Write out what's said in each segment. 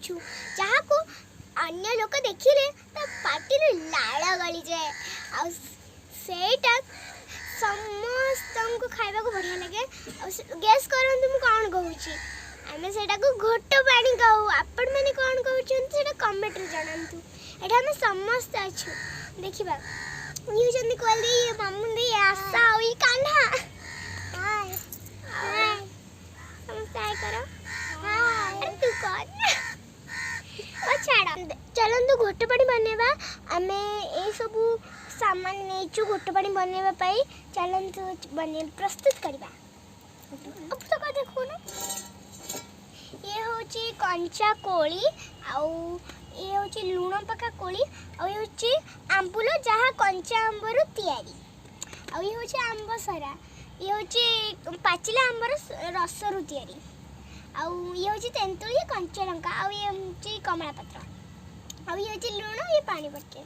खाऊछु जहाँ को अन्य लोक देखिले ता पार्टी लाड़ गली जाए आ सेटा समस्त को खाइबा को बढ़िया लगे गैस करंतु मु कौन कहूची आमे सेटा को घोट पानी कहू आपण माने कौन कहउछन सेटा कमेंट रे जणांतु एटा हम समस्त अछु देखिबा न्यू जंदी कोली मामुंदी आशा ओई कान्हा हाय हाय नमस्ते करो हाय अरे तू कौन ओ छाड़ चलंतु घोट पानी बनेबा आमे ए सब सामान नेचु घोट पानी बनेबा पई चलंतु बने प्रस्तुत करबा अब तो का देखो ना ये होची कंचा कोली आउ ये होची लूण पका कोली आउ ये होची आंबुल जहाँ कंचा आंबर तैयारी आउ ये होची आंब सरा ये होची पाचिला आंबर रस रु तैयारी आउ ये होची तेंतुली कंचा लंका आउ ये होची कमला पत्र आउ ये होची लूण ये पानी पटके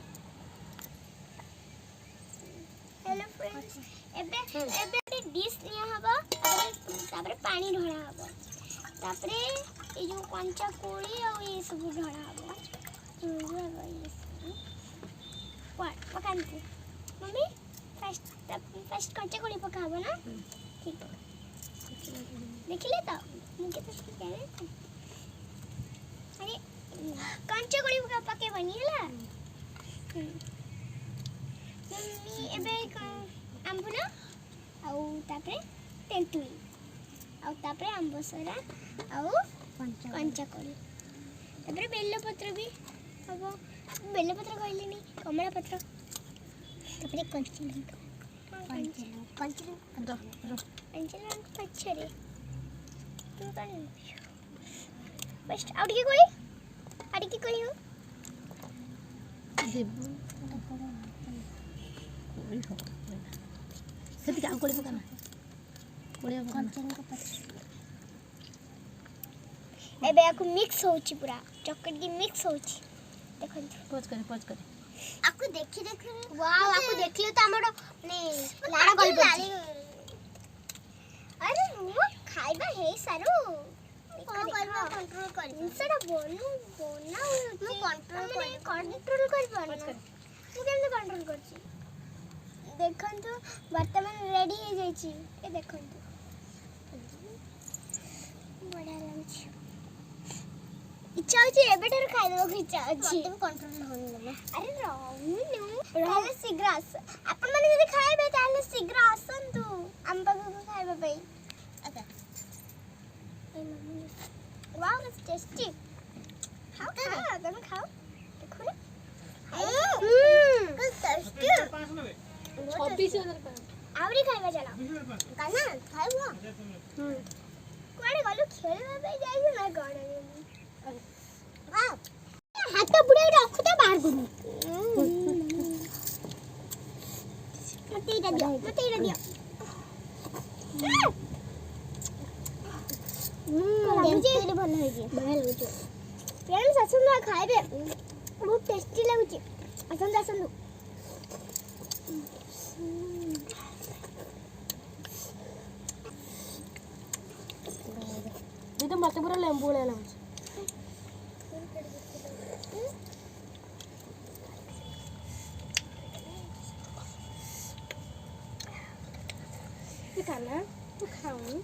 हेलो फ्रेंड्स एबे एबे डिश निया हबो तापर पानी ढोळा हबो तापर ये जो कंचा कोली और ये सब ढोळा हबो पकांती मम्मी फर्स्ट कंचा कोली पकाबो ना ठीक है देखिले तो मुके तो कह रहे थे अरे कंचा कोली पके बनिला मम्मी एबे आंबुला आउ तापरे तेंतुली आउ तापरे आंबसरा आउ कंचा कोली तापरे बेल पत्र भी हबो बेल पत्र कहले नी कमला पत्र तापरे कंचा पछरे तू कौन फर्स्ट आउट की कोली हो सेति का कोली पकाना कोली कंचन को पछ एबे आकु मिक्स होची पूरा चॉकलेट की मिक्स होची देखो पोज करे आकु देखि वाओ आकु देखले तो हमरो ने लाडा गल पड़ी अरे मु खाइबा हे सारो कंट्रोल कर सेटा बना मु कंट्रोल कर पानी मु केमने कंट्रोल करची देखंतु वर्तमान रेडी हे जाईची ए देखंतु बड़ा लागछ इच्छा होची एबेटर खाइ देबो इच्छा अछि तुम कंट्रोल होन ना अरे रहू शीघ्र आस आपण माने जदी खाइबे ताले शीघ्र आसंतु हम पाखु खाइबा पई अच्छा ए मम्मी वाओ इट्स टेस्टी खाओ तुम खाओ देखो ना टेस्टी 26,000 आवरी खाइबा चला काना खाइबो कोडे गलु खेलबा पे जाइबो ना कोडे वाह हाथ बुड़े रखो तो बाहर गुनी मते इटा दियो गेम भल होई जे बढ़िया लागुची फ्रेंड्स आसंदा खाइबे बहुत टेस्टी लागुची आसंदा दीदी मते पूरा लेंबू ले लाउछ खाना तू खाऊं